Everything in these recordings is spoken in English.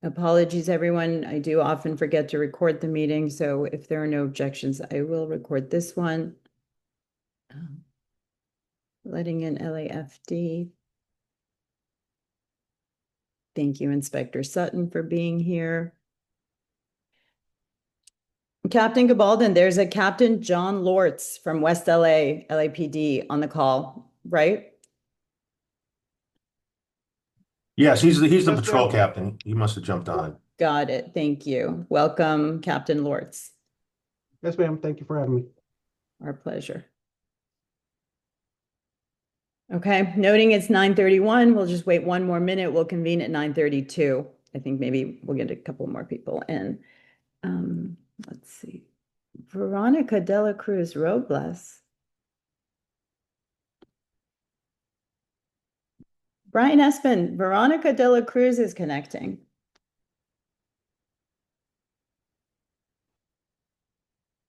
Apologies, everyone. I do often forget to record the meeting, so if there are no objections, I will record this one. Letting in LAFD. Thank you, Inspector Sutton, for being here. Captain Gabalden, there's a Captain John Lortz from West LA, LAPD on the call, right? Yes, he's the Yes, patrol ma'am. captain. He must have jumped on. Got it. Thank you. Welcome, Captain Lortz. Yes, ma'am. Thank you for having me. Our pleasure. Okay, noting it's 9:31, we'll just wait one more minute. We'll convene at 9:32. I think maybe we'll get a couple more people in. Let's see. Veronica Dela Cruz Robles. Brian Espin, Veronica Dela Cruz is connecting.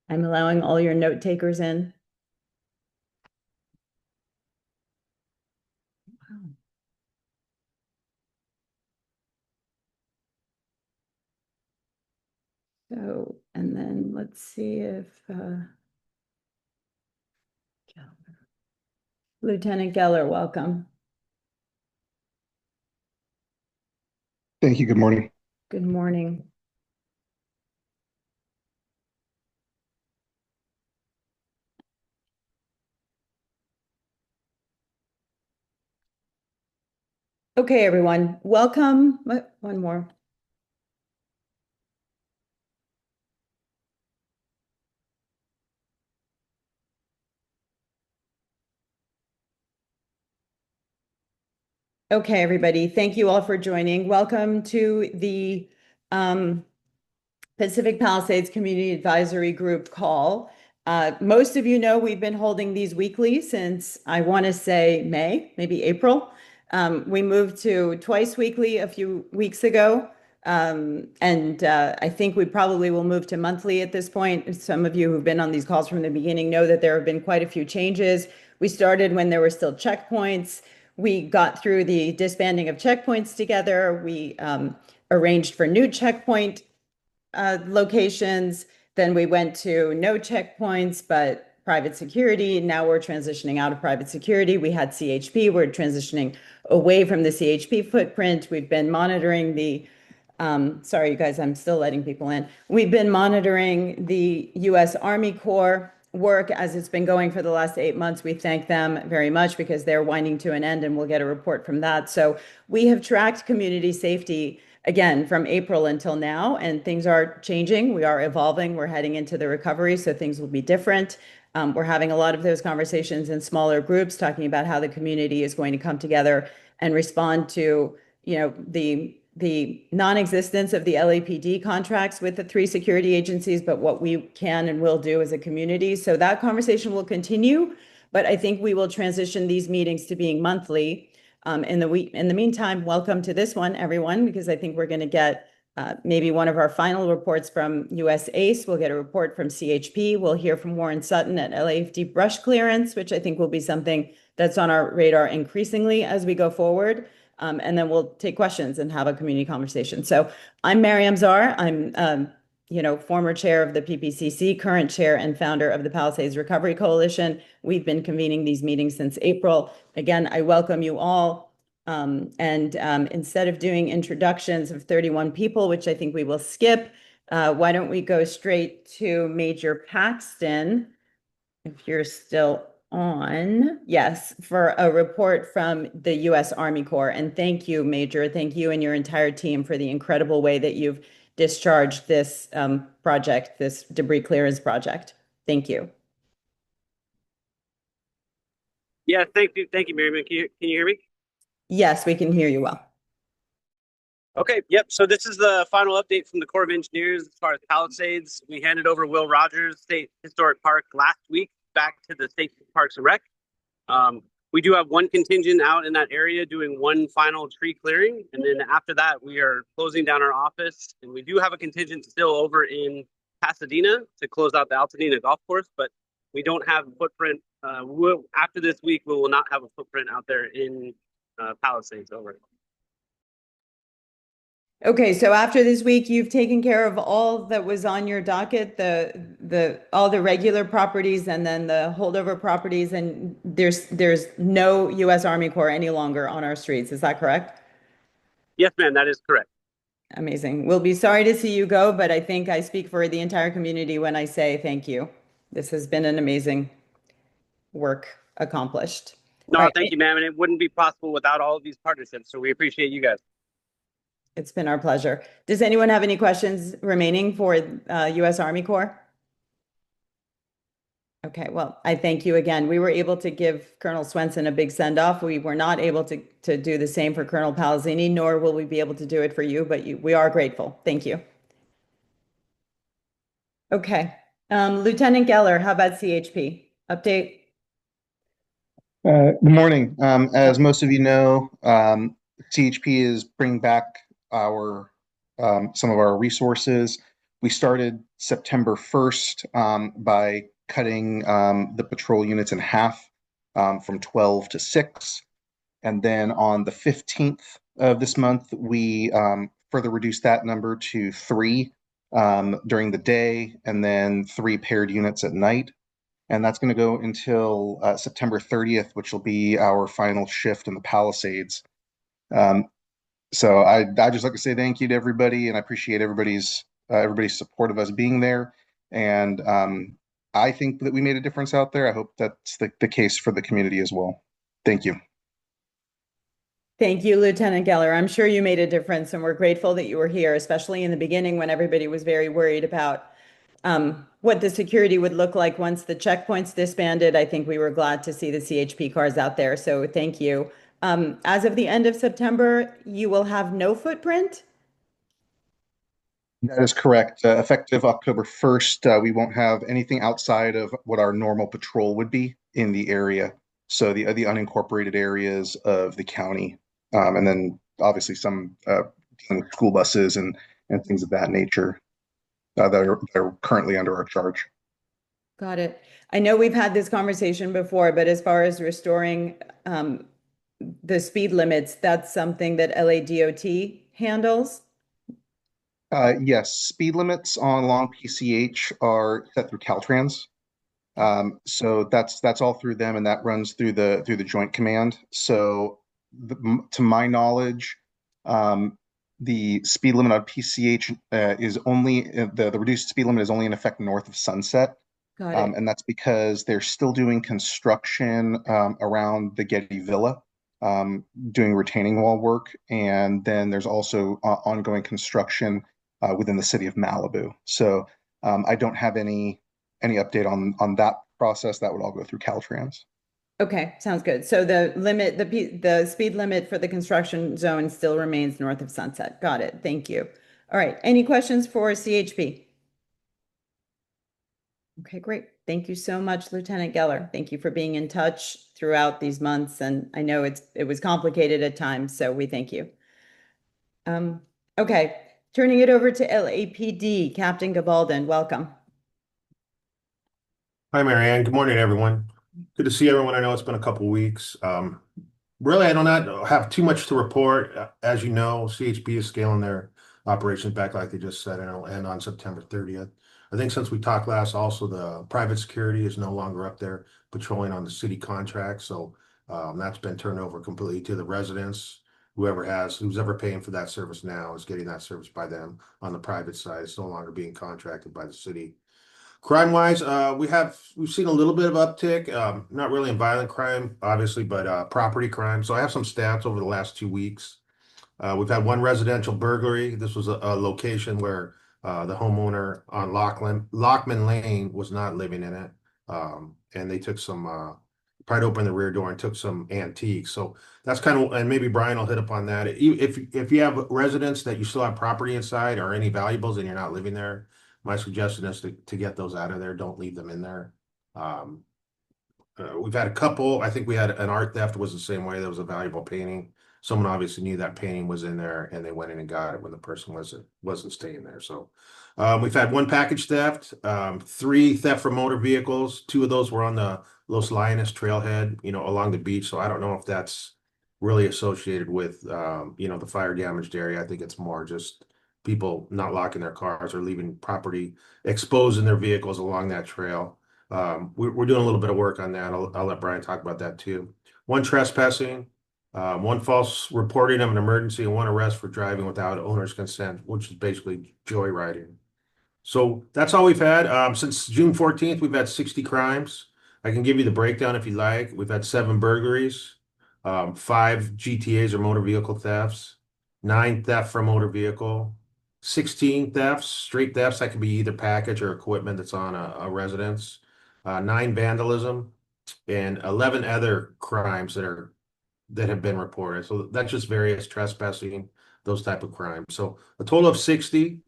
I'm allowing all your note takers in. Wow. So, and then let's see if Lieutenant Geller, welcome. Thank you. Good morning. Good morning. Okay, everyone, welcome. One more. Okay, everybody, thank you all for joining. Welcome to the Pacific Palisades Community Advisory Group call. Most of you know we've been holding these weekly since I want to say May, maybe April. We moved to twice weekly a few weeks ago. I think we probably will move to monthly at this point. Some of you who've been on these calls from the beginning know that there have been quite a few changes. We started when there were still checkpoints. We got through the disbanding of checkpoints together. We arranged for new checkpoint locations. Then we went to no checkpoints, but private security. Now we're transitioning out of private security. We had CHP. We're transitioning away from the CHP footprint. We've been monitoring the sorry, you guys, I'm still letting people in. We've been monitoring the U.S. Army Corps work as it's been going for the last 8 months. We thank them very much because they're winding to an end and we'll get a report from that. So we have tracked community safety again from April until now, and things are changing. We are evolving. We're heading into the recovery, so things will be different. We're having a lot of those conversations in smaller groups, talking about how the community is going to come together and respond to, the non-existence of the LAPD contracts with the 3 security agencies, but what we can and will do as a community. So that conversation will continue, but I think we will transition these meetings to being monthly. In the meantime, welcome to this one, everyone, because I think we're going to get maybe one of our final reports from USACE. We'll get a report from CHP. We'll hear from Warren Sutton at LAFD Brush Clearance, which I think will be something that's on our radar increasingly as we go forward. And then we'll take questions and have a community conversation. So I'm Mariam Czar. I'm, former chair of the PPCC, current chair and founder of the Palisades Recovery Coalition. We've been convening these meetings since April. Again, I welcome you all. Instead of doing introductions of 31 people, which I think we will skip, why don't we go straight to Major Paxton, if you're still on. Yes, for a report from the U.S. Army Corps. And thank you, Major. Thank you and your entire team for the incredible way that you've discharged this project, this debris clearance project. Thank you. Yeah, thank you, Mary. Can you hear me? Yes, we can hear you well. Okay, yep. So this is the final update from the Corps of Engineers as far as Palisades. We handed over Will Rogers State Historic Park last week back to the State Parks and Rec. We do have one contingent out in that area doing one final tree clearing. And then after that, we are closing down our office. And we do have a contingent still over in Pasadena to close out the Altadena golf course, but we don't have a footprint. After this week, we will not have a footprint out there in Palisades. Over. Okay, so after this week, you've taken care of all that was on your docket, all the regular properties and then the holdover properties, and there's no U.S. Army Corps any longer on our streets. Is that correct? Yes, ma'am, that is correct. Amazing. We'll be sorry to see you go, but I think I speak for the entire community when I say thank you. This has been an amazing work accomplished. All No, thank right. you, ma'am. And it wouldn't be possible without all of these partnerships. So we appreciate you guys. It's been our pleasure. Does anyone have any questions remaining for U.S. Army Corps? Okay, well, I thank you again. We were able to give Colonel Swenson a big send-off. We were not able to do the same for Colonel Palazzini, nor will we be able to do it for you, but we are grateful. Thank you. Okay, Lieutenant Geller, how about CHP? Update? Good morning. As most of you know, CHP is bringing back our some of our resources. We started September 1st by cutting the patrol units in half from 12 to 6. And then on the 15th of this month, we further reduced that number to 3 during the day and then 3 paired units at night. And that's going to go until September 30th, which will be our final shift in the Palisades. So I just like to say thank you to everybody, and I appreciate everybody's support of us being there. And I think that we made a difference out there. I hope that's the case for the community as well. Thank you. Thank you, Lieutenant Geller. I'm sure you made a difference, and we're grateful that you were here, especially in the beginning when everybody was very worried about what the security would look like once the checkpoints disbanded. I think we were glad to see the CHP cars out there, so thank you. As of the end of September, you will have no footprint? That is correct. Effective October 1st, we won't have anything outside of what our normal patrol would be in the area. So the unincorporated areas of the county, and then obviously some school buses and things of that nature that are currently under our charge. Got it. I know we've had this conversation before, but as far as restoring the speed limits, that's something that LADOT handles? Yes, speed limits on along PCH are set through Caltrans. So that's all through them, and that runs through the Joint Command. So to my knowledge, the speed limit on PCH is only the reduced speed limit is only in effect north of Sunset. Got it. And that's because they're still doing construction around the Getty Villa, doing retaining wall work, and then there's also ongoing construction within the city of Malibu. So I don't have any update on that process. That would all go through Caltrans. Okay, sounds good. So the speed limit for the construction zone still remains north of Sunset. Got it. Thank you. All right. Any questions for CHP? Okay, great. Thank you so much, Lieutenant Geller. Thank you for being in touch throughout these months, and I know it was complicated at times, so we thank you. Okay, turning it over to LAPD, Captain Gabaldon, welcome. Hi, Marianne. Good morning, everyone. Good to see everyone. I know it's been a couple weeks. Really, I do not have too much to report. As you know, CHP is scaling their operations back, like they just said, and it'll end on September 30th. I think since we talked last, also the private security is no longer up there patrolling on the city contract. So that's been turned over completely to the residents. Who's ever paying for that service now is getting that service by them on the private side. It's no longer being contracted by the city. Crime-wise, we've seen a little bit of uptick, not really in violent crime, obviously, but property crime. So I have some stats over the last 2 weeks. We've had one residential burglary. This was a location where the homeowner on Lockman Lane was not living in it, and they took pried open the rear door and took some antiques. So that's kind of, and maybe Brian will hit upon that. If you have residents that you still have property inside or any valuables and you're not living there, my suggestion is to get those out of there. Don't leave them in there. We've had a couple. I think we had an art theft was the same way. There was a valuable painting. Someone obviously knew that painting was in there, and they went in and got it when the person wasn't staying there. So we've had one package theft, 3 theft from motor vehicles. 2 of those were on the Los Liones trailhead, along the beach. So I don't know if that's really associated with, the fire damaged area. I think it's more just people not locking their cars or leaving property exposed in their vehicles along that trail. We're doing a little bit of work on that. I'll let Brian talk about that too. One trespassing, one false reporting of an emergency, and one arrest for driving without owner's consent, which is basically joyriding. So that's all we've had. Since June 14th, we've had 60 crimes. I can give you the breakdown if you like. We've had 7 burglaries, 5 GTAs or motor vehicle thefts, 9 theft from motor vehicle, 16 thefts, straight thefts that could be either package or equipment that's on a residence, 9 vandalism, and 11 other crimes that have been reported. So that's just various trespassing, those type of crimes. So a total of 60,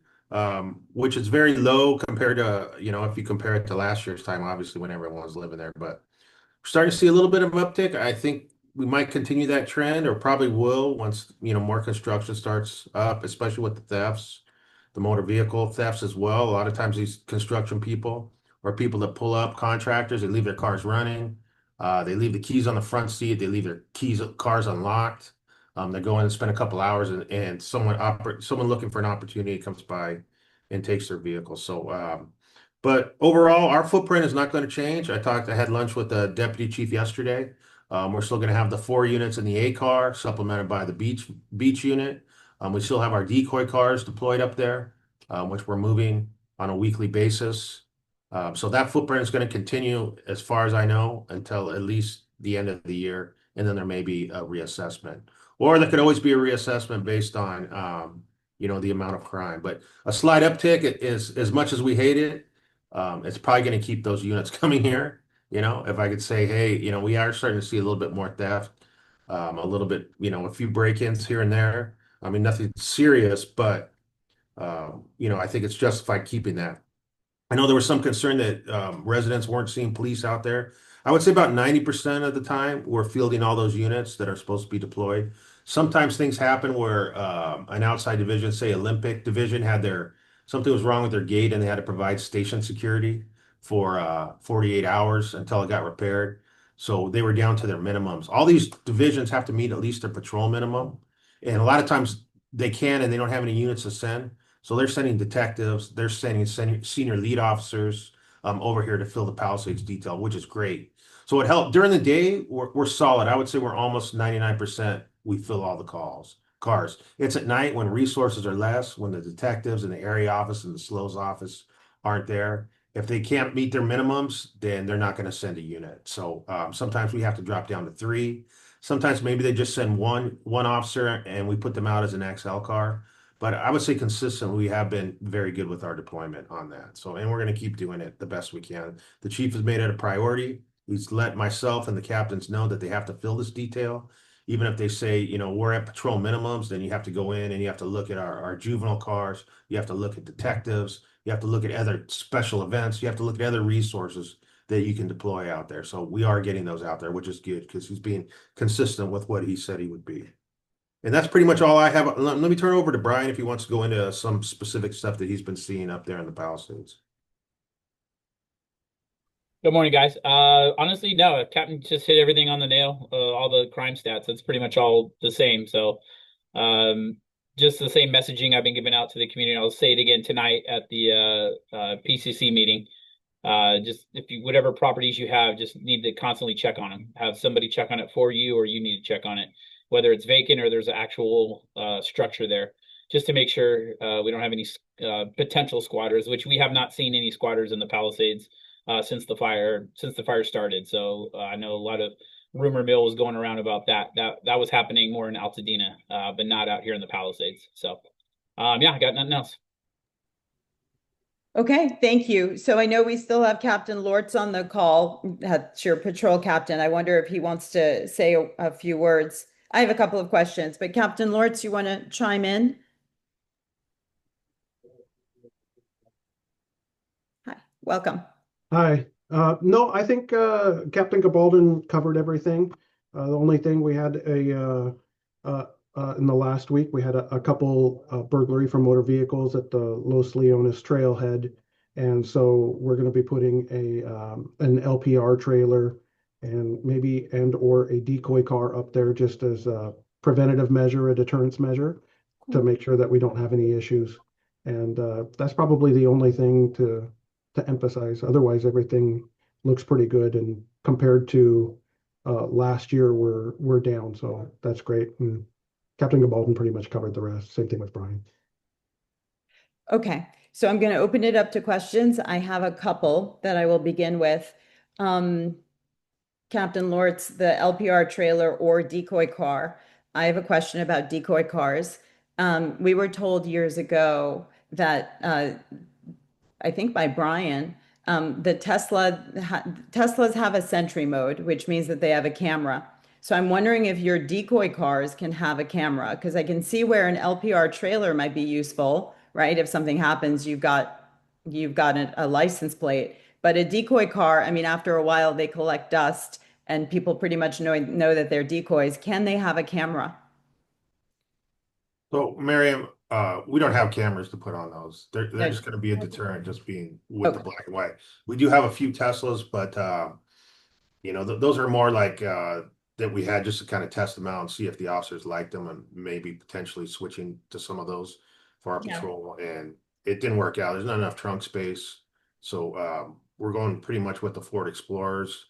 which is very low compared to, if you compare it to last year's time, obviously when everyone was living there. But we're starting to see a little bit of uptick. I think we might continue that trend, or probably will once, more construction starts up, especially with the thefts, the motor vehicle thefts as well. A lot of times these construction people or people that pull up, contractors, they leave their cars running. They leave the keys on the front seat. They leave their cars unlocked. They go in and spend a couple hours, and someone looking for an opportunity comes by and takes their vehicle. So, but overall, our footprint is not going to change. I had lunch with the deputy chief yesterday. We're still going to have the 4 units in the A car, supplemented by the beach unit. We still have our decoy cars deployed up there, which we're moving on a weekly basis. So that footprint is going to continue, as far as I know, until at least the end of the year, and then there may be a reassessment, or there could always be a reassessment based on, the amount of crime. But a slight uptick is, as much as we hate it, it's probably going to keep those units coming here. If I could say, hey, we are starting to see a little bit more theft, a little bit, a few break-ins here and there. I mean, nothing serious, but I think it's justified keeping that. I know there was some concern that residents weren't seeing police out there. I would say about 90% of the time we're fielding all those units that are supposed to be deployed. Sometimes things happen where an outside division, say Olympic division, something was wrong with their gate and they had to provide station security for 48 hours until it got repaired. So they were down to their minimums. All these divisions have to meet at least their patrol minimum. And a lot of times they can, and they don't have any units to send. So they're sending detectives, they're sending senior lead officers over here to fill the Palisades detail, which is great. So it helped during the day. We're solid. I would say we're almost 99%. We fill all the cars. It's at night when resources are less, when the detectives and the area office and the SLO's office aren't there. If they can't meet their minimums, then they're not going to send a unit. So sometimes we have to drop down to 3. Sometimes maybe they just send one officer and we put them out as an XL car. But I would say consistently, we have been very good with our deployment on that. So, and we're going to keep doing it the best we can. The chief has made it a priority. He's let myself and the captains know that they have to fill this detail. Even if they say, we're at patrol minimums, then you have to go in and you have to look at our juvenile cars. You have to look at detectives. You have to look at other special events. You have to look at other resources that you can deploy out there. So we are getting those out there, which is good because he's being consistent with what he said he would be. And that's pretty much all I have. Let me turn it over to Brian if he wants to go into some specific stuff that he's been seeing up there in the Palisades. Good morning, guys. Honestly, no, Captain just hit everything on the nail. All the crime stats, it's pretty much all the same. So, just the same messaging I've been giving out to the community. I'll say it again tonight at the PCC meeting. Just whatever properties you have, just need to constantly check on them. Have somebody check on it for you, or you need to check on it, whether it's vacant or there's an actual structure there, just to make sure we don't have any potential squatters, which we have not seen any squatters in the Palisades since the fire started. So I know a lot of rumor mill was going around about that was happening more in Altadena, but not out here in the Palisades. So yeah, I got nothing else. Okay, thank you. So I know we still have Captain Lortz on the call. That's your patrol captain. I wonder if he wants to say a few words. I have a couple of questions, but Captain Lortz, you want to chime in? Hi, welcome. Hi. No, I think Captain Gabaldon covered everything. The only thing we had in the last week, we had a couple burglary from motor vehicles at the Los Leones trailhead. And so we're going to be putting an LPR trailer and maybe or a decoy car up there just as a preventative measure, a deterrence measure to make sure that we don't have any issues. And that's probably the only thing to emphasize. Otherwise, everything looks pretty good. And compared to last year, we're down. So that's great. And Captain Gabalden pretty much covered the rest. Same thing with Brian. Okay, so I'm going to open it up to questions. I have a couple that I will begin with. Captain Lortz, the LPR trailer or decoy car. I have a question about decoy cars. We were told years ago that I think by Brian, the Teslas have a sentry mode, which means that they have a camera. So I'm wondering if your decoy cars can have a camera, because I can see where an LPR trailer might be useful, right? If something happens, you've got a license plate. But a decoy car, I mean, after a while, they collect dust, and people pretty much know that they're decoys. Can they have a camera? So, Miriam, we don't have cameras to put on those. They're No. just going to be a deterrent, just being with the Okay. black and white. We do have a few Teslas, but those are more like that we had just to kind of test them out and see if the officers liked them, and maybe potentially switching to some of those for our Yeah. patrol. And it didn't work out. There's not enough trunk space, so we're going pretty much with the Ford Explorers.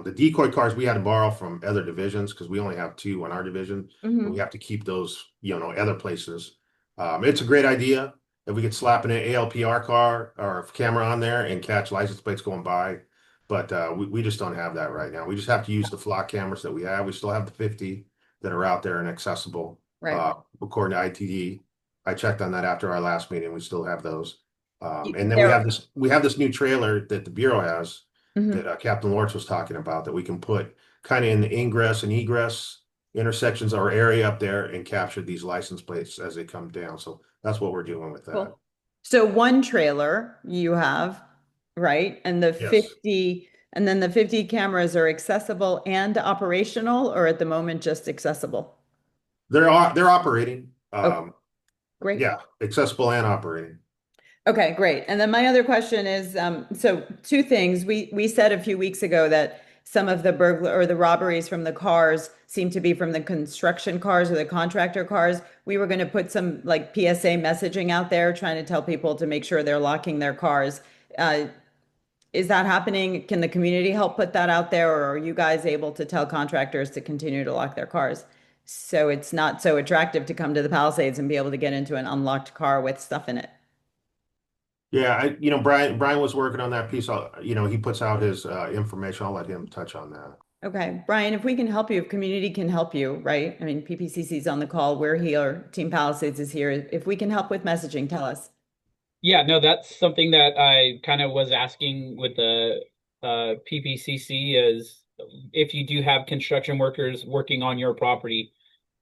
The decoy cars we had to borrow from other divisions because we only have two in our division. Mhm. We have to keep those, other places. It's a great idea if we could slap an ALPR car or camera on there and catch license plates going by. But we just don't have that right now. We just have to use the flock cameras that we have. We still have the 50 that are out there and accessible. Right. According to ITD, I checked on that after our last meeting. We still have those. And then There- we have this new trailer that the Bureau has Mhm. that Captain Lawrence was talking about that we can put kind of in the ingress and egress intersections or area up there and capture these license plates as they come down. So that's what we're doing with that. Cool. So one trailer you have, right? And the Yes. 50, and then the 50 cameras are accessible and operational, or at the moment just accessible? They're operating. Okay. Great. Yeah, accessible and operating. Okay, great. And then my other question is, so two things. We said a few weeks ago that some of the burglar or the robberies from the cars seem to be from the construction cars or the contractor cars. We were going to put some like PSA messaging out there trying to tell people to make sure they're locking their cars. Is that happening? Can the community help put that out there, or are you guys able to tell contractors to continue to lock their cars? So it's not so attractive to come to the Palisades and be able to get into an unlocked car with stuff in it. Yeah, Brian was working on that piece. He puts out his information. I'll let him touch on that. Okay, Brian, if we can help you, if community can help you, right? I mean, PPCC is on the call. We're here. Team Palisades is here. If we can help with messaging, tell us. Yeah, no, that's something that I kind of was asking with the PPCC is if you do have construction workers working on your property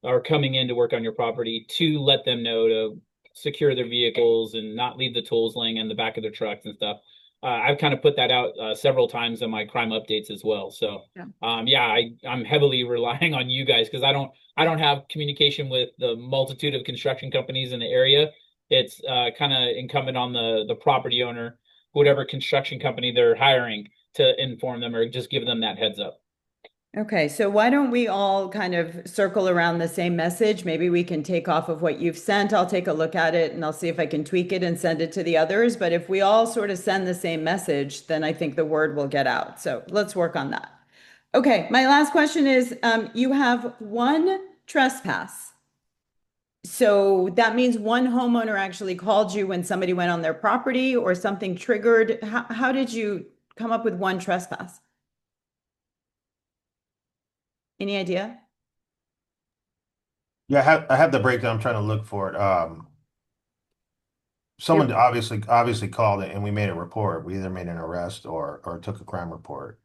or coming in to work on your property, to let them know to secure their vehicles and not leave the tools laying in the back of their trucks and stuff. I've kind of put that out several times in my crime updates as well. So I'm heavily relying on you guys because I don't have communication with the multitude of construction companies in the area. It's kind of incumbent on the property owner, whatever construction company they're hiring, to inform them or just give them that heads up. Okay, so why don't we all kind of circle around the same message? Maybe we can take off of what you've sent. I'll take a look at it and I'll see if I can tweak it and send it to the others. But if we all sort of send the same message, then I think the word will get out. So let's work on that. Okay, my last question is, you have one trespass. So that means one homeowner actually called you when somebody went on their property or something triggered. How did you come up with one trespass? Any idea? Yeah, I have the breakdown. I'm trying to look for it. Someone obviously called it and we made a report. We either made an arrest or took a crime report.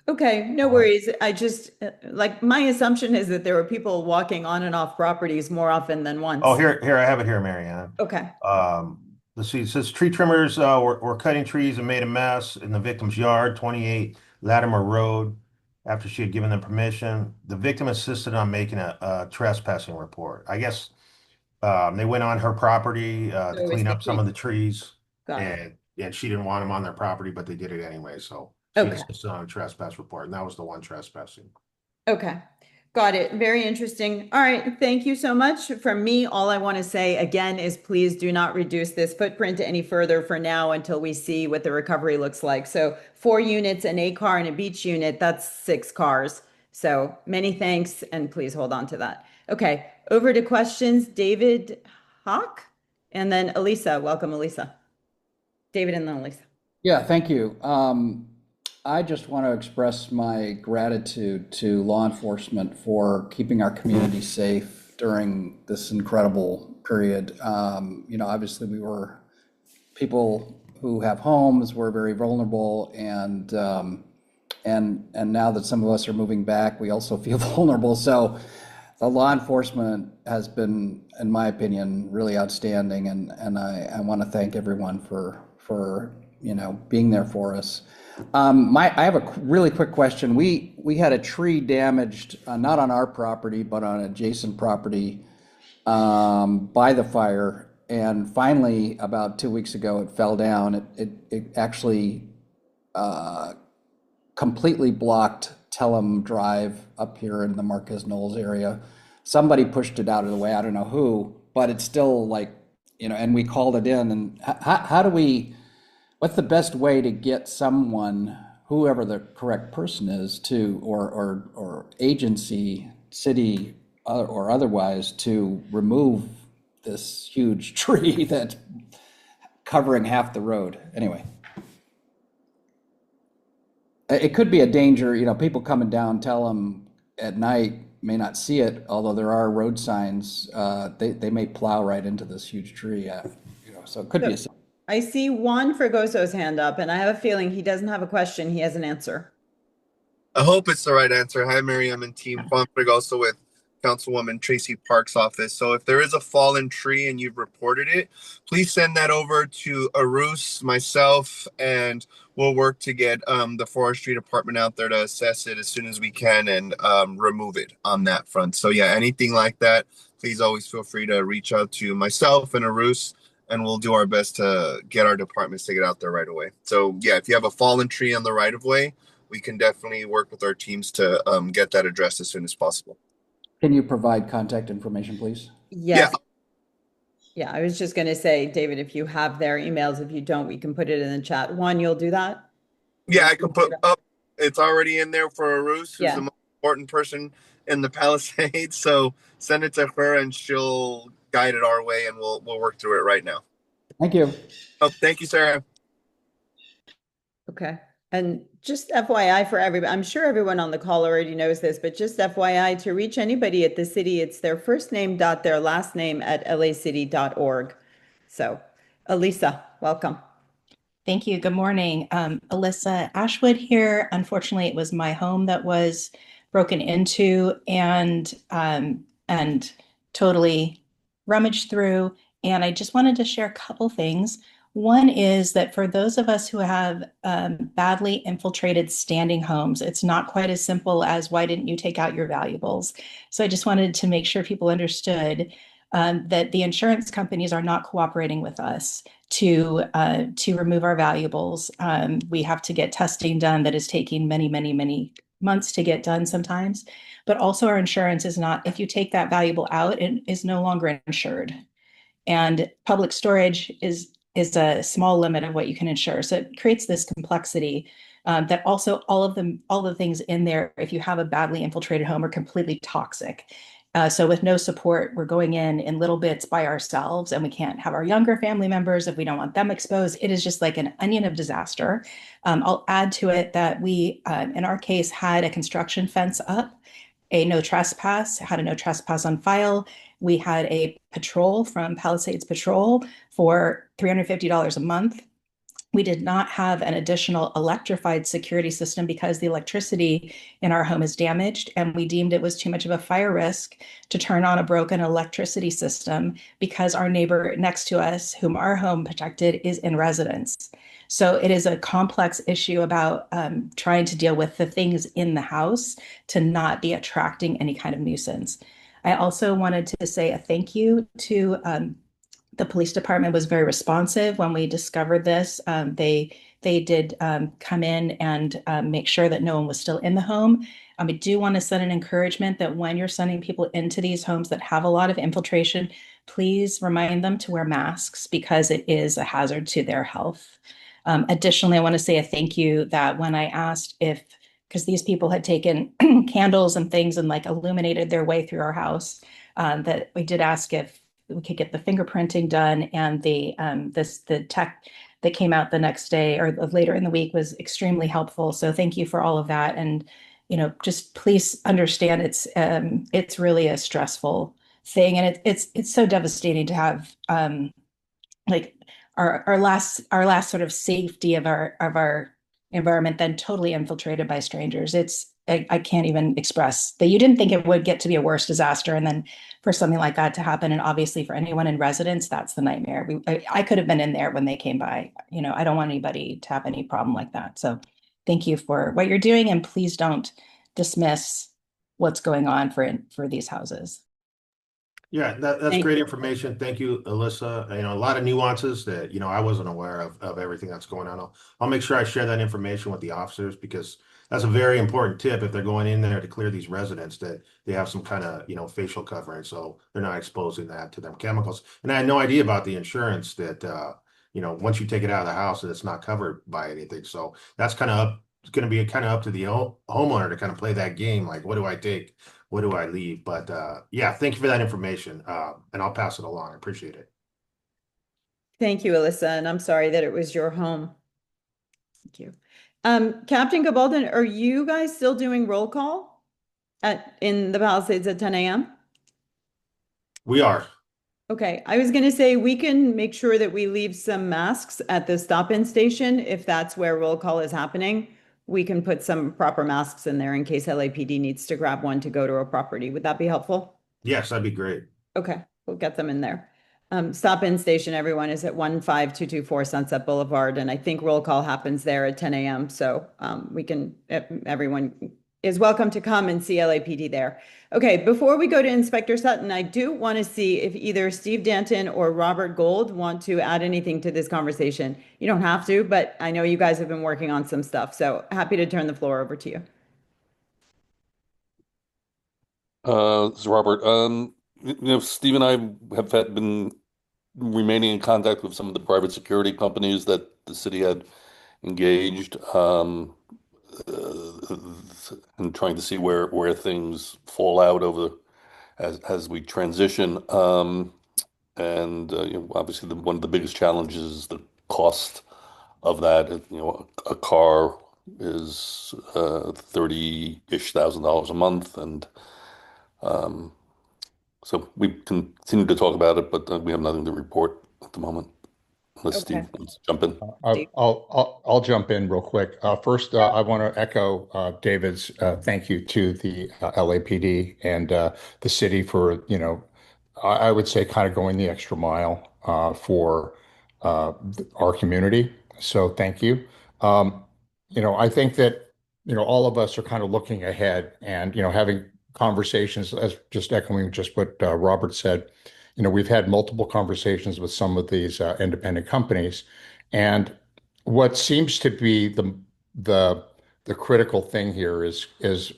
Okay, no worries. I just, like, my assumption is that there were people walking on and off properties more often than once. Oh, here I have it here, Marianne. Okay, Let's see. It says tree trimmers were cutting trees and made a mess in the victim's yard, 28 Latimer Road, after she had given them permission. The victim insisted on making a trespassing report. I guess they went on her property So to it was clean the up some of the trees, got it. and she didn't want them on their property, but they did it anyway. So She Okay. insisted on a trespass report, and that was the one trespassing. Okay, got it. Very interesting. All right, thank you so much. From me, all I want to say again is please do not reduce this footprint any further for now until we see what the recovery looks like. So 4 units, an A car and a beach unit, that's 6 cars. So many thanks and please hold on to that. Okay, over to questions. David Hawk and then Elisa. Welcome, Elisa. David and then Elisa. Yeah, thank you. I just want to express my gratitude to law enforcement for keeping our community safe during this incredible period. Obviously we were people who have homes were very vulnerable, and now that some of us are moving back, we also feel vulnerable. So the law enforcement has been, in my opinion, really outstanding, and I want to thank everyone for being there for us. I have a really quick question. We had a tree damaged, not on our property, but on adjacent property by the fire. And finally, about 2 weeks ago, it fell down. It actually completely blocked Tellum Drive up here in the Marquez Knolls area. Somebody pushed it out of the way. I don't know who, but it's still and we called it in. And how do we? What's the best way to get someone, whoever the correct person is, to or agency, city or otherwise, to remove this huge tree that's covering half the road? Anyway, it could be a danger. People coming down tell them at night may not see it, although there are road signs. They may plow right into this huge tree. So it could be a. I see Juan Fregoso's hand up, and I have a feeling he doesn't have a question. He has an answer. I hope it's the right answer. Hi, Miriam and team. Juan Fregoso with Councilwoman Tracy Park's office. So if there is a fallen tree and you've reported it, please send that over to Arus, myself, and we'll work to get the forestry department out there to assess it as soon as we can and remove it on that front. So yeah, anything like that, please always feel free to reach out to myself and Arus, and we'll do our best to get our departments to get out there right away. So yeah, if you have a fallen tree on the right of way, we can definitely work with our teams to get that addressed as soon as possible. Can you provide contact information, please? Yes. Yeah, I was just going to say, David, if you have their emails, if you don't, we can put it in the chat. Juan, you'll do that? Yeah, I can put up. It's already in there for Arus, who's Yeah. the most important person in the Palisades. So send it to her, and she'll guide it our way, and we'll work through it right now. Thank you. Oh, thank you, Sarah. Okay. And just FYI for everybody, I'm sure everyone on the call already knows this, but just FYI, to reach anybody at the city, it's their first name dot their last name at lacity.org. So, Elisa, welcome. Thank you. Good morning. Alyssa Ashwood here. Unfortunately, it was my home that was broken into and totally rummaged through. And I just wanted to share a couple things. One is that for those of us who have badly infiltrated standing homes, it's not quite as simple as why didn't you take out your valuables? So I just wanted to make sure people understood that the insurance companies are not cooperating with us to remove our valuables. We have to get testing done that is taking many months to get done sometimes. But also our insurance is not, if you take that valuable out, it is no longer insured. And public storage is a small limit of what you can insure. So it creates this complexity that also all the things in there, if you have a badly infiltrated home, are completely toxic. So with no support, we're going in little bits by ourselves, and we can't have our younger family members if we don't want them exposed. It is just like an onion of disaster. I'll add to it that we, in our case, had a construction fence up, had a no trespass on file. We had a patrol from Palisades Patrol for $350 a month. We did not have an additional electrified security system because the electricity in our home is damaged, and we deemed it was too much of a fire risk to turn on a broken electricity system because our neighbor next to us, whom our home protected, is in residence. So it is a complex issue about trying to deal with the things in the house to not be attracting any kind of nuisance. I also wanted to say a thank you to the police department. Was very responsive when we discovered this. They They did come in and make sure that no one was still in the home. I do want to send an encouragement that when you're sending people into these homes that have a lot of infiltration, please remind them to wear masks because it is a hazard to their health. Additionally, I want to say a thank you that when I asked if, because these people had taken candles and things and like illuminated their way through our house, that we did ask if we could get the fingerprinting done, and the tech that came out the next day or later in the week was extremely helpful. So thank you for all of that. And just please understand it's really a stressful thing, and it's so devastating to have like our last sort of safety of our environment then totally infiltrated by strangers. I can't even express that. You didn't think it would get to be a worse disaster, and then for something like that to happen, and obviously for anyone in residence, that's the nightmare. I could have been in there when they came by. I don't want anybody to have any problem like that. So thank you for what you're doing, and please don't dismiss what's going on for these houses. Yeah, that's Thank great you. information. Thank you, Alyssa. A lot of nuances that, I wasn't aware of everything that's going on. I'll make sure I share that information with the officers because that's a very important tip if they're going in there to clear these residents that they have some kind of, facial covering so they're not exposing that to them chemicals. And I had no idea about the insurance that, once you take it out of the house that it's not covered by anything. So that's kind of up, it's going to be kind of up to the homeowner to kind of play that game. Like, what do I take? What do I leave? But yeah, thank you for that information. And I'll pass it along. I appreciate it. Thank you, Alyssa, and I'm sorry that it was your home. Thank you. Captain Gabaldon, are you guys still doing roll call in the Palisades at 10 a.m.? We are. Okay, I was gonna say we can make sure that we leave some masks at the stop-in station if that's where roll call is happening. We can put some proper masks in there in case LAPD needs to grab one to go to a property. Would that be helpful? Yes, that'd be great. Okay, we'll get them in there. Stop-in station, everyone, is at 15224 Sunset Boulevard, and I think roll call happens there at 10 a.m. So everyone is welcome to come and see LAPD there. Okay, before we go to Inspector Sutton, I do want to see if either Steve Danton or Robert Gold want to add anything to this conversation. You don't have to, but I know you guys have been working on some stuff, so happy to turn the floor over to you. This is Robert. Steve and I have been remaining in contact with some of the private security companies that the city had engaged, and trying to see where things fall out over as we transition. Obviously, one of the biggest challenges is the cost of that. A car is $30-ish thousand a month, and so we continue to talk about it, but we have nothing to report at the moment. Unless Okay. Steve wants to jump in. I'll jump in real quick. First, I want to echo David's thank you to the LAPD and the city for, I would say kind of going the extra mile for our community. So thank you. I think that, all of us are kind of looking ahead and, having conversations, as just echoing just what Robert said. We've had multiple conversations with some of these independent companies, and what seems to be the critical thing here is as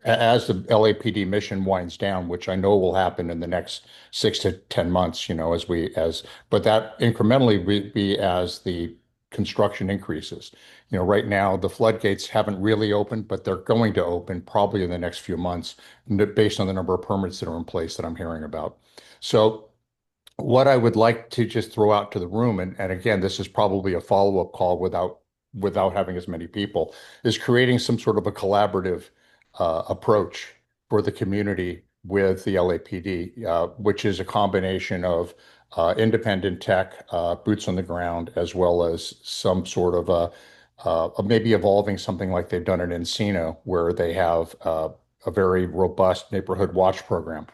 the LAPD mission winds down, which I know will happen in the next 6 to 10 months, but that incrementally be as the construction increases. Right now the floodgates haven't really opened, but they're going to open probably in the next few months based on the number of permits that are in place that I'm hearing about. So what I would like to just throw out to the room, and again, this is probably a follow-up call without having as many people, is creating some sort of a collaborative approach for the community with the LAPD, which is a combination of independent tech, boots on the ground, as well as some sort of maybe evolving something like they've done in Encino, where they have a very robust neighborhood watch program.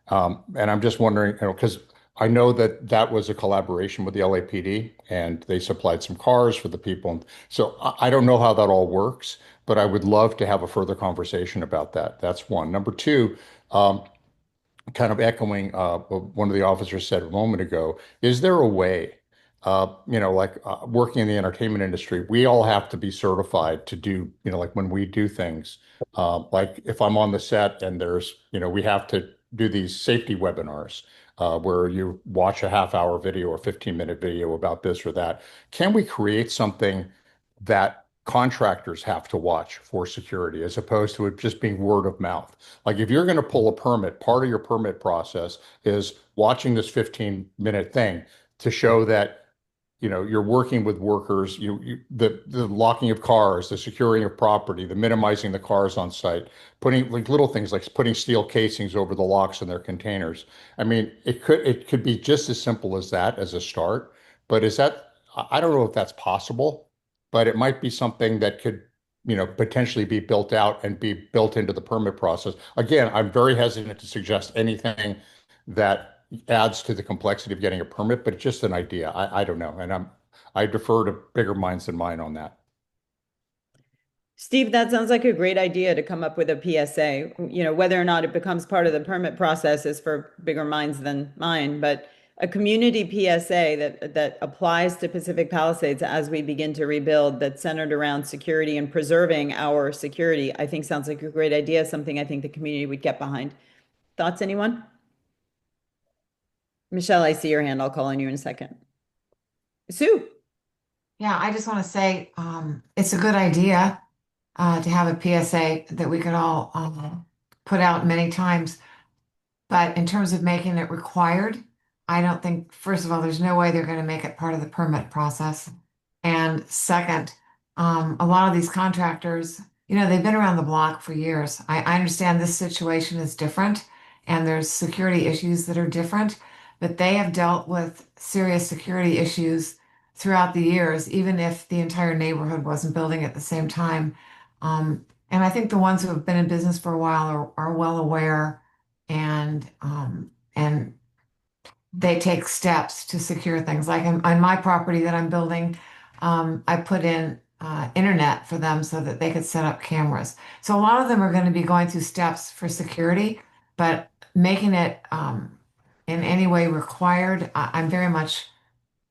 And I'm just wondering, because I know that was a collaboration with the LAPD, and they supplied some cars for the people. So I don't know how that all works, but I would love to have a further conversation about that. That's one. Number two, kind of echoing what one of the officers said a moment ago, is there a way working in the entertainment industry, we all have to be certified to do, like when we do things. Like if I'm on the set and there's, we have to do these safety webinars where you watch a half-hour video or 15-minute video about this or that. Can we create something that contractors have to watch for security as opposed to it just being word of mouth? Like if you're going to pull a permit, part of your permit process is watching this 15-minute thing to show that you're working with workers, the locking of cars, the securing of property, the minimizing the cars on site, putting like little things like putting steel casings over the locks in their containers. I mean, it could be just as simple as that as a start, but I don't know if that's possible, but it might be something that could, potentially be built out and be built into the permit process. Again, I'm very hesitant to suggest anything that adds to the complexity of getting a permit, but it's just an idea. I don't know. And I defer to bigger minds than mine on that. Steve, that sounds like a great idea to come up with a PSA. Whether or not it becomes part of the permit process is for bigger minds than mine, but a community PSA that applies to Pacific Palisades as we begin to rebuild, that's centered around security and preserving our security, I think sounds like a great idea, something I think the community would get behind. Thoughts, anyone? Michelle, I see your hand. I'll call on you in a second. Sue. Yeah, I just want to say it's a good idea to have a PSA that we could all put out many times. But in terms of making it required, I don't think, first of all, there's no way they're going to make it part of the permit process. And second, a lot of these contractors, they've been around the block for years. I understand this situation is different and there's security issues that are different, but they have dealt with serious security issues throughout the years, even if the entire neighborhood wasn't building at the same time. And I think the ones who have been in business for a while are well aware and they take steps to secure things. Like on my property that I'm building, I put in internet for them so that they could set up cameras. So a lot of them are going to be going through steps for security, but making it in any way required, I'm very much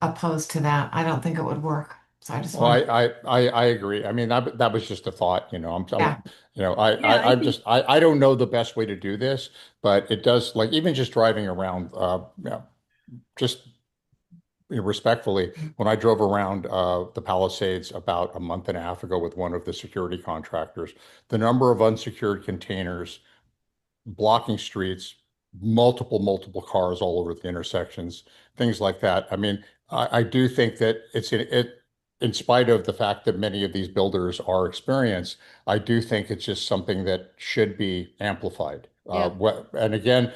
opposed to that. I don't think it would work. So I just Well, want. I agree. I mean, that was just a thought, Yeah. I don't know the best way to do this, but it does, like, even just driving around, just respectfully, when I drove around the Palisades about a month and a half ago with one of the security contractors, the number of unsecured containers blocking streets, multiple cars all over the intersections, things like that. I mean, I do think that in spite of the fact that many of these builders are experienced, I do think it's just something that should be amplified. Yeah. And again,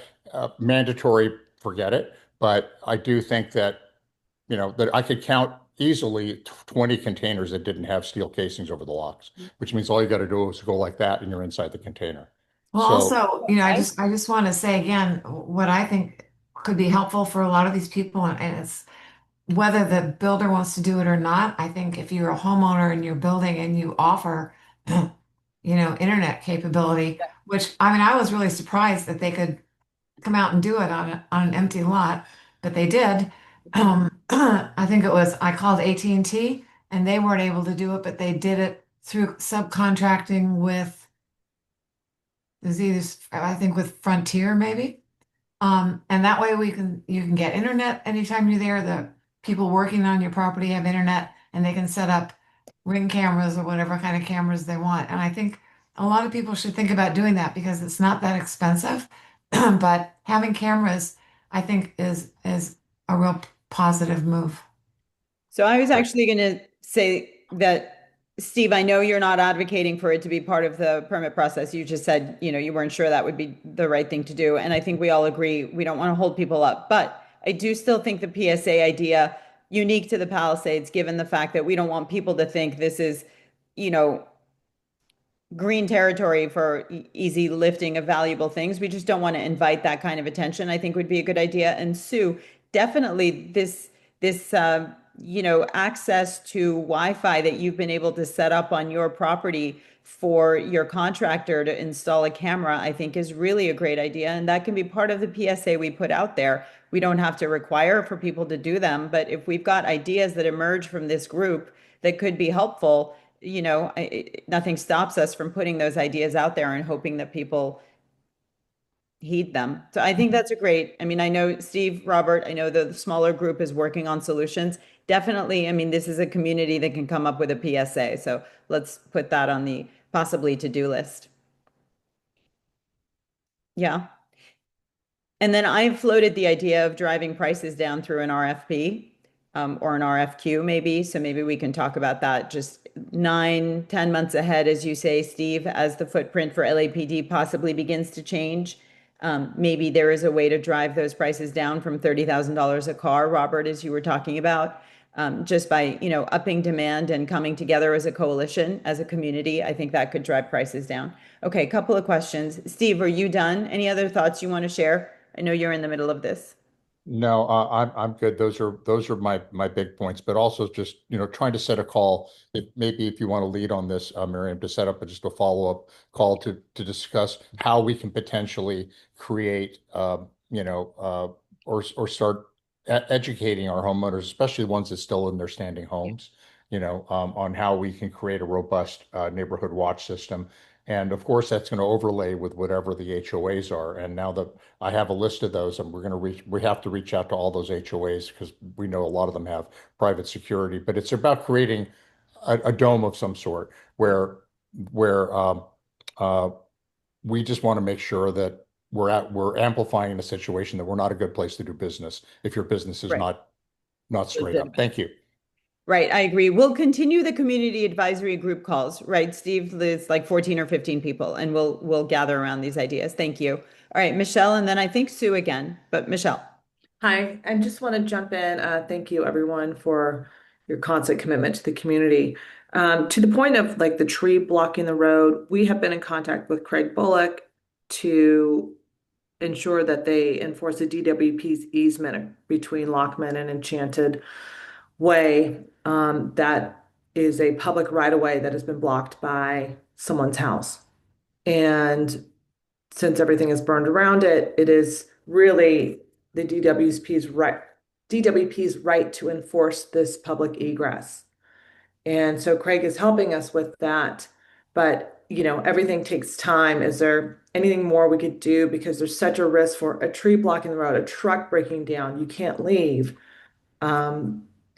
mandatory, forget it. But I do think that, that I could count easily 20 containers that didn't have steel casings over the locks, which means all you got to do is go like that and you're inside the container. Well, So, also, I just want to say again, what I think could be helpful for a lot of these people, and it's whether the builder wants to do it or not. I think if you're a homeowner in your building and you offer, internet capability, which I mean, I was really surprised that they could come out and do it on an empty lot, but they did. I think I called AT&T and they weren't able to do it, but they did it through subcontracting with. There's either, I think, with Frontier maybe. And that way you can get internet anytime you're there. The people working on your property have internet and they can set up Ring cameras or whatever kind of cameras they want. And I think a lot of people should think about doing that because it's not that expensive. But having cameras, I think, is a real positive move. So I was actually going to say that, Steve, I know you're not advocating for it to be part of the permit process. You just said, you weren't sure that would be the right thing to do. And I think we all agree we don't want to hold people up. But I do still think the PSA idea, unique to the Palisades, given the fact that we don't want people to think this is, green territory for easy lifting of valuable things. We just don't want to invite that kind of attention, I think would be a good idea. And Sue, definitely this access to Wi-Fi that you've been able to set up on your property for your contractor to install a camera, I think is really a great idea. And that can be part of the PSA we put out there. We don't have to require for people to do them, but if we've got ideas that emerge from this group that could be helpful, nothing stops us from putting those ideas out there and hoping that people heed them. So I think that's a great, I mean, I know Steve, Robert, I know the smaller group is working on solutions. Definitely, I mean, this is a community that can come up with a PSA. So let's put that on the possibly to-do list. Yeah. And then I floated the idea of driving prices down through an RFP or an RFQ maybe. So maybe we can talk about that just 9, 10 months ahead, as you say, Steve, as the footprint for LAPD possibly begins to change. Maybe there is a way to drive those prices down from $30,000 a car, Robert, as you were talking about, just by, upping demand and coming together as a coalition, as a community. I think that could drive prices down. Okay, a couple of questions. Steve, are you done? Any other thoughts you want to share? I know you're in the middle of this. No, I'm good. Those are my big points, but also just, trying to set a call. Maybe if you want to lead on this, Miriam, to set up just a follow-up call to discuss how we can potentially create, or start educating our homeowners, especially the ones that still in their standing homes, on how we can create a robust neighborhood watch system. And of course, that's going to overlay with whatever the HOAs are. And now that I have a list of those, and we have to reach out to all those HOAs because we know a lot of them have private security. But it's about creating a dome of some sort where we just want to make sure that we're amplifying the situation that we're not a good place to do business if your business is Right. not straight up. Thank you. Right, I agree. We'll continue the community advisory group calls, right, Steve? There's like 14 or 15 people, and we'll gather around these ideas. Thank you. All right, Michelle, and then I think Sue again, but Michelle. Hi, I just want to jump in. Thank you, everyone, for your constant commitment to the community. To the point of like the tree blocking the road, we have been in contact with Craig Bullock to ensure that they enforce the DWP's easement between Lockman and Enchanted Way. That is a public right-of-way that has been blocked by someone's house. And since everything is burned around it, it is really the DWP's right to enforce this public egress. And so Craig is helping us with that. But, everything takes time. Is there anything more we could do? Because there's such a risk for a tree blocking the road, a truck breaking down. You can't leave.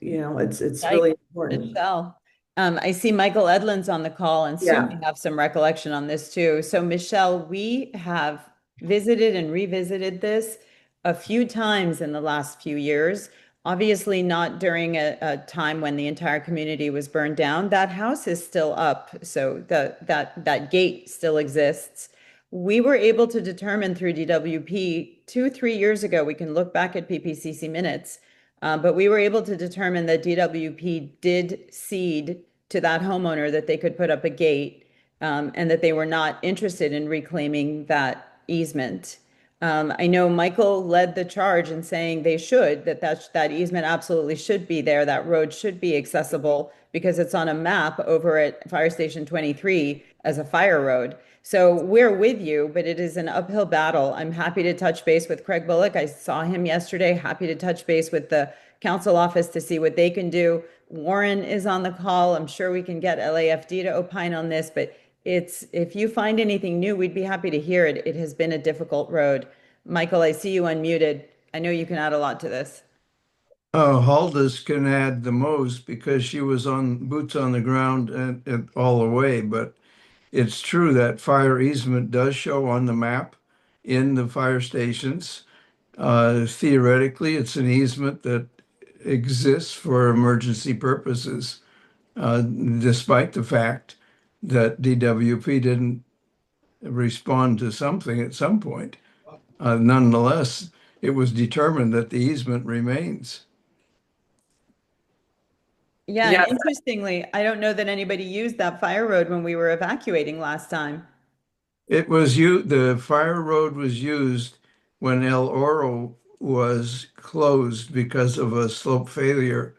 It's really important. Michelle. I see Michael Edlund's on the call, and Sue Yeah. may have some recollection on this too. So Michelle, we have visited and revisited this a few times in the last few years. Obviously not during a time when the entire community was burned down. That house is still up, so that gate still exists. We were able to determine through DWP 2-3 years ago, we can look back at PPCC minutes, but we were able to determine that DWP did cede to that homeowner that they could put up a gate, and that they were not interested in reclaiming that easement. I know Michael led the charge in saying they should, that easement absolutely should be there. That road should be accessible because it's on a map over at Fire Station 23 as a fire road. So we're with you, but it is an uphill battle. I'm happy to touch base with Craig Bullock. I saw him yesterday. Happy to touch base with the council office to see what they can do. Warren is on the call. I'm sure we can get LAFD to opine on this, but if you find anything new, we'd be happy to hear it. It has been a difficult road. Michael, I see you unmuted. I know you can add a lot to this. Haldes can add the most because she was on boots on the ground and all the way. But it's true that fire easement does show on the map in the fire stations. Theoretically, it's an easement that exists for emergency purposes, despite the fact that DWP didn't respond to something at some point. Nonetheless, it was determined that the easement remains. Yeah, Yeah. and interestingly, I don't know that anybody used that fire road when we were evacuating last time. The fire road was used when El Oro was closed because of a slope failure,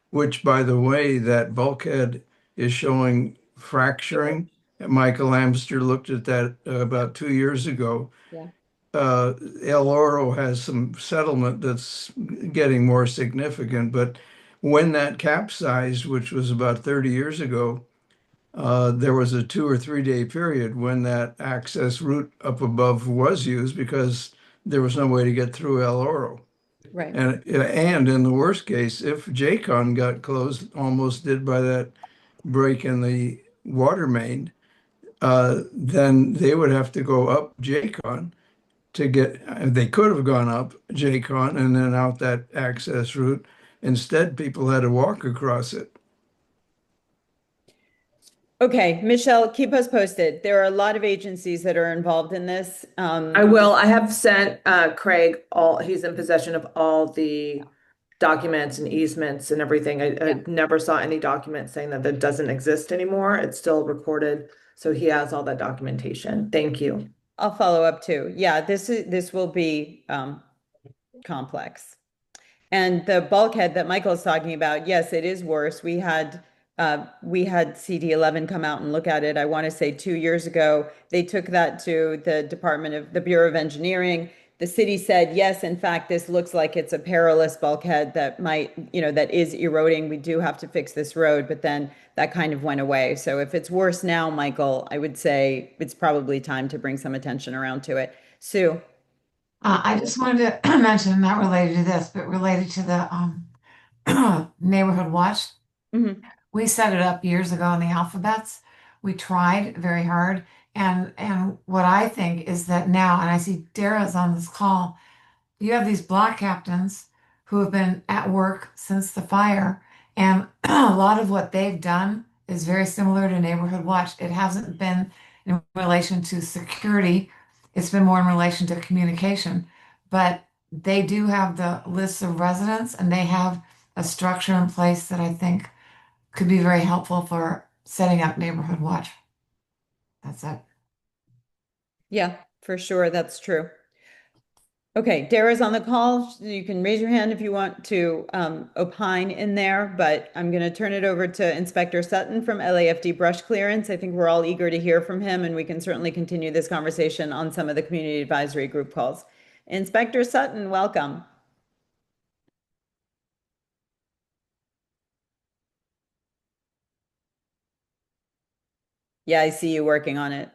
which, by the way, that bulkhead is showing fracturing Michael Amster looked at that about 2 years ago. Yeah. El Oro has some settlement that's getting more significant, but when that capsized, which was about 30 years ago, there was a 2 or 3 day period when that access route up above was used because there was no way to get through El Oro. Right. And in the worst case, if JCON got closed, almost did by that break in the water main, then they would have to go up JCON to get, they could have gone up JCON and then out that access route. Instead, people had to walk across it. Okay, Michelle, keep us posted. There are a lot of agencies that are involved in this. I will. I have sent Craig he's in possession of all the documents and easements and everything. I never saw any document saying that that doesn't exist anymore. It's still recorded. So he has all that documentation. Thank you. I'll follow up too. Yeah, this will be complex. And the bulkhead that Michael's talking about, yes, it is worse. We had CD11 come out and look at it. I want to say 2 years ago. They took that to the Bureau of Engineering. The city said, yes, in fact, this looks like it's a perilous bulkhead that might, that is eroding. We do have to fix this road, but then that kind of went away. So if it's worse now, Michael, I would say it's probably time to bring some attention around to it. Sue. I just wanted to mention, not related to this, but related to the neighborhood watch. Mhm. We set it up years ago in the alphabets. We tried very hard. And what I think is that now, and I see Dara's on this call, you have these block captains who have been at work since the fire. And a lot of what they've done is very similar to Neighborhood Watch. It hasn't been in relation to security, it's been more in relation to communication. But they do have the lists of residents and they have a structure in place that I think could be very helpful for setting up Neighborhood Watch. That's it. Yeah, for sure. That's true. Okay, Dara's on the call. You can raise your hand if you want to opine in there, but I'm going to turn it over to Inspector Sutton from LAFD Brush Clearance. I think we're all eager to hear from him, and we can certainly continue this conversation on some of the community advisory group calls. Inspector Sutton, welcome. Yeah, I see you working on it.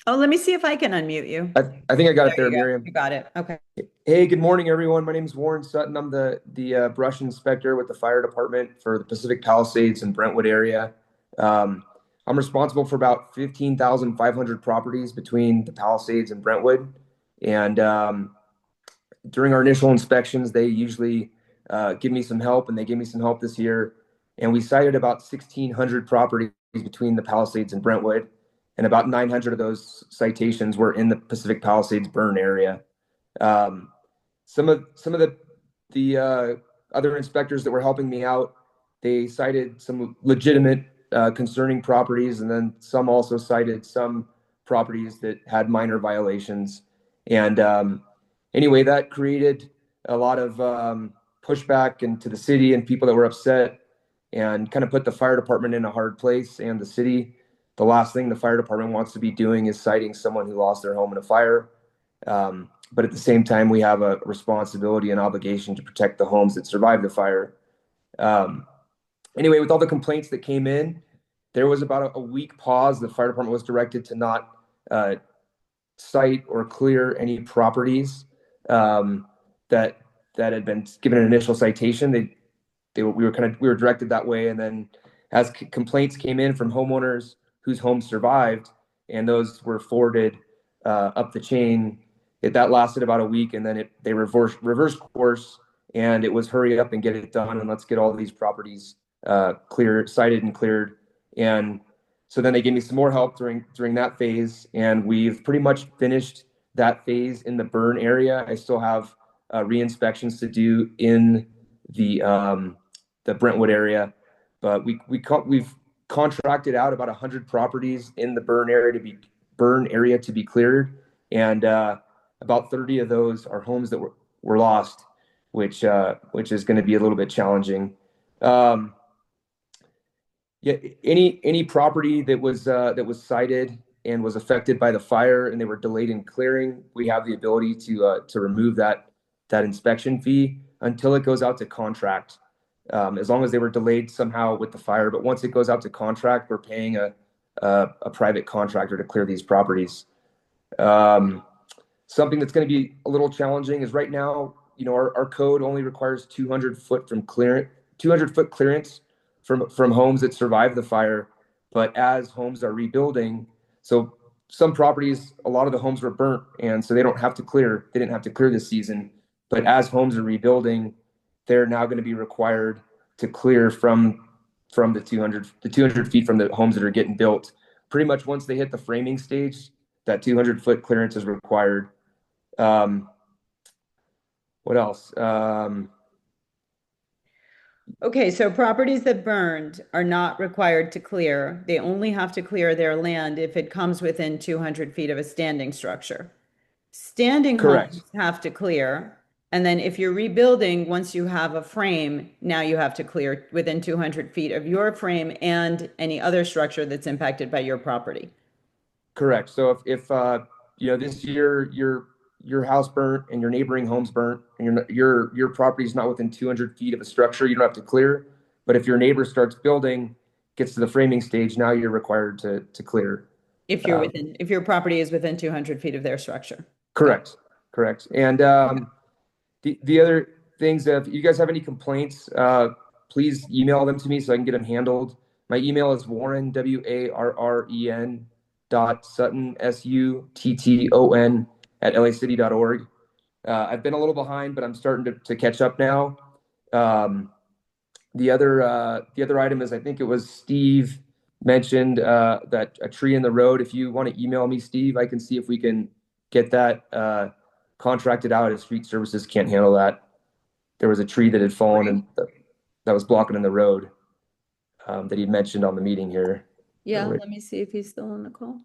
Oh, let me see if I can unmute you. I think I got it there, you go. Miriam. You got it. Okay. Hey, good morning, everyone. My name is Warren Sutton. I'm the brush inspector with the fire department for the Pacific Palisades and Brentwood area. I'm responsible for about 15,500 properties between the Palisades and Brentwood. And during our initial inspections, they usually give me some help, and they gave me some help this year. And we cited about 1,600 properties between the Palisades and Brentwood. And about 900 of those citations were in the Pacific Palisades burn area. Some of the other inspectors that were helping me out, they cited some legitimate concerning properties, and then some also cited some properties that had minor violations. And anyway, that created a lot of pushback into the city and people that were upset, and kind of put the fire department in a hard place and the city. The last thing the fire department wants to be doing is citing someone who lost their home in a fire. But at the same time, we have a responsibility and obligation to protect the homes that survived the fire. Anyway, with all the complaints that came in, there was about a week pause. The fire department was directed to not cite or clear any properties that had been given an initial citation. We were directed that way, and then as complaints came in from homeowners whose homes survived, and those were forwarded up the chain, that lasted about a week, and then they reversed course, and it was hurry up and get it done, and let's get all these properties cited and cleared. And so then they gave me some more help during that phase, and we've pretty much finished that phase in the burn area. I still have re-inspections to do in the Brentwood area, but we've contracted out about 100 properties in the burn area to be cleared, and about 30 of those are homes that were lost, which is going to be a little bit challenging. Yeah, any property that was cited and was affected by the fire and they were delayed in clearing, we have the ability to remove that inspection fee until it goes out to contract. As long as they were delayed somehow with the fire, but once it goes out to contract, we're paying a private contractor to clear these properties. Something that's going to be a little challenging is right now, our code only requires 200-foot clearance from homes that survived the fire. But as homes are rebuilding, so some properties, a lot of the homes were burnt, and so they didn't have to clear this season. But as homes are rebuilding, they're now going to be required to clear from the 200 feet from the homes that are getting built. Pretty much once they hit the framing stage, that 200-foot clearance is required. What else? Okay, so properties that burned are not required to clear. They only have to clear their land if it comes within 200 feet of a standing structure. Standing Correct. homes have to clear. And then if you're rebuilding, once you have a frame, now you have to clear within 200 feet of your frame and any other structure that's impacted by your property. Correct. So if this year your house burnt and your neighboring home's burnt and your property is not within 200 feet of a structure, you don't have to clear. But if your neighbor starts building, gets to the framing stage, now you're required to clear. If your property is within 200 feet of their structure. Correct. And the other things, if you guys have any complaints, please email them to me so I can get them handled. My email is Warren, WARREN .Sutton, SUTTON @lacity.org. I've been a little behind, but I'm starting to catch up now. The other item is, I think it was Steve mentioned that a tree in the road. If you want to email me, Steve, I can see if we can get that contracted out if street services can't handle that. There was a tree that had fallen and that was blocking in the road that he mentioned on the meeting here. Yeah, let me see if he's still on the call.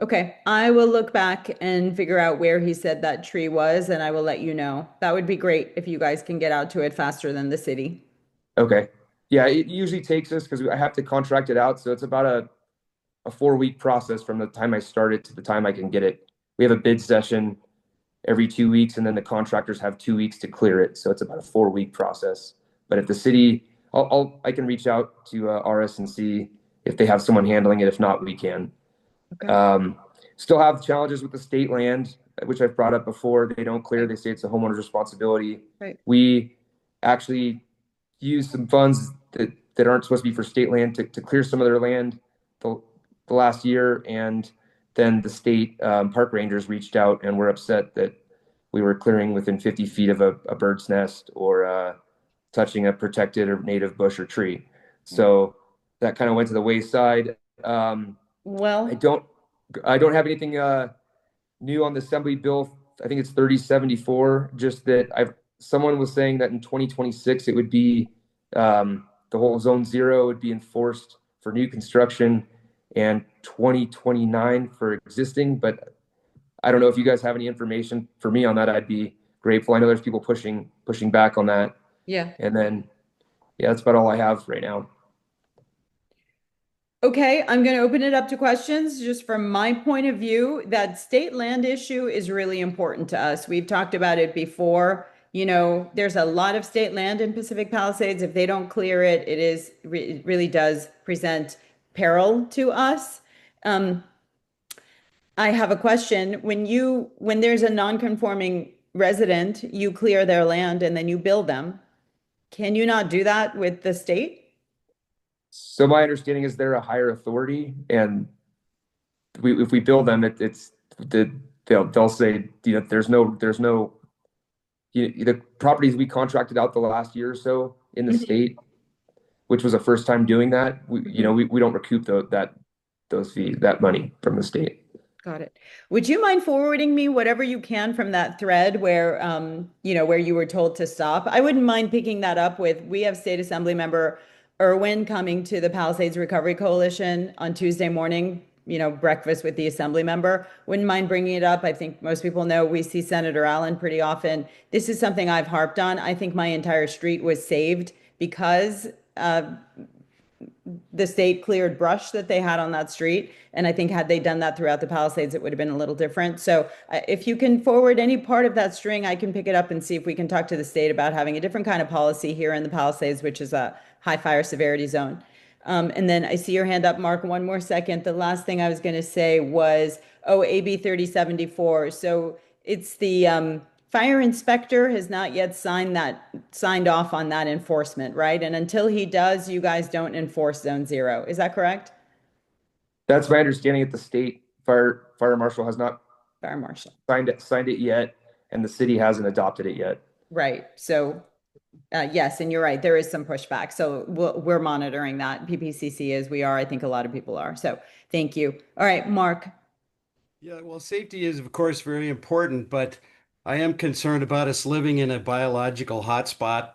Okay, I will look back and figure out where he said that tree was, and I will let you know. That would be great if you guys can get out to it faster than the city. Okay. Yeah, it usually takes us, because I have to contract it out, so it's about a 4-week process from the time I start it to the time I can get it. We have a bid session every 2 weeks, and then the contractors have 2 weeks to clear it. So it's about a 4-week process. But if the city, I can reach out to RS and see if they have someone handling it. If not, we can. Okay. Still have challenges with the state land, which I've brought up before. They don't clear. They say it's a homeowner's responsibility. Right. We actually use some funds that aren't supposed to be for state land to clear some of their land the last year, and then the state park rangers reached out and were upset that we were clearing within 50 feet of a bird's nest or touching a protected or native bush or tree. So that kind of went to the wayside. Well, I don't have anything new on the Assembly bill. I think it's 3074. Just that someone was saying that in 2026 it would be the whole Zone 0 would be enforced for new construction, and 2029 for existing. But I don't know if you guys have any information for me on that. I'd be grateful. I know there's people pushing back on that. yeah. And then, yeah, that's about all I have right now. Okay, I'm going to open it up to questions. Just from my point of view, that state land issue is really important to us. We've talked about it before. There's a lot of state land in Pacific Palisades. If they don't clear it, it really does present peril to us. I have a question. When there's a non-conforming resident, you clear their land and then you build them. Can you not do that with the state? So my understanding is they're a higher authority, and if we build them, they'll say, there's no the properties we contracted out the last year or so in the state, which was the first time doing that. We don't recoup those fees, that money from the state. Got it. Would you mind forwarding me whatever you can from that thread where where you were told to stop? I wouldn't mind picking that up we have State Assembly member Irwin coming to the Palisades Recovery Coalition on Tuesday morning breakfast with the assembly member. Wouldn't mind bringing it up. I think most people know we see Senator Allen pretty often. This is something I've harped on. I think my entire street was saved because the state cleared brush that they had on that street. And I think had they done that throughout the Palisades, it would have been a little different. So if you can forward any part of that string, I can pick it up and see if we can talk to the state about having a different kind of policy here in the Palisades, which is a high fire severity zone. And then I see your hand up, Mark. One more second. The last thing I was going to say was, AB 3074. So it's the fire inspector has not yet signed off on that enforcement, right? And until he does, you guys don't enforce Zone 0. Is that correct? That's my understanding. That the state fire marshal has not Fire marshal signed it yet, and the city hasn't adopted it yet. Right. So yes, and you're right. There is some pushback. So we're monitoring that. PPCC is, we are. I think a lot of people are. So thank you. All right, Mark. Yeah, well, safety is, of course, very important, but I am concerned about us living in a biological hotspot,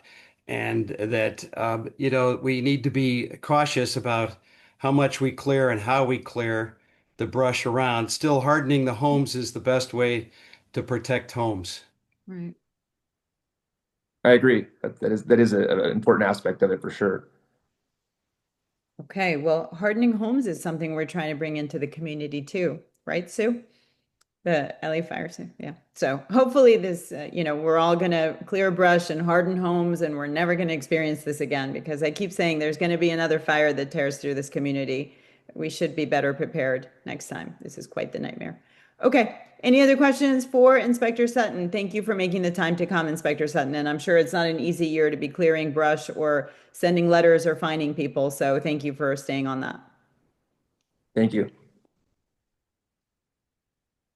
and that, we need to be cautious about how much we clear and how we clear the brush around. Still, hardening the homes is the best way to protect homes. Right. I agree. That is an important aspect of it for sure. Okay, well, hardening homes is something we're trying to bring into the community too, right, Sue? The LA Fire, yeah. So hopefully this, we're all going to clear brush and harden homes, and we're never going to experience this again, because I keep saying there's going to be another fire that tears through this community. We should be better prepared next time. This is quite the nightmare. Okay, any other questions for Inspector Sutton? Thank you for making the time to come, Inspector Sutton. And I'm sure it's not an easy year to be clearing brush or sending letters or fining people. So thank you for staying on that. Thank you.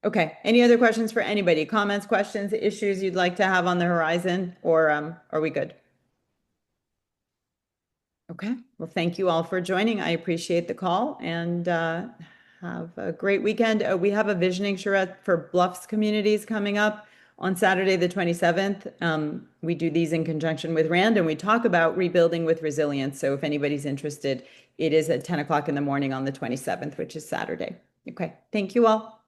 Okay, any other questions for anybody? Comments, questions, issues you'd like to have on the horizon, or are we good? Okay, well, thank you all for joining. I appreciate the call, and have a great weekend. We have a visioning charrette for Bluffs communities coming up on Saturday, the 27th. We do these in conjunction with RAND, and we talk about rebuilding with resilience. So if anybody's interested, it is at 10 o'clock in the morning on the 27th, which is Saturday. Okay, thank you all.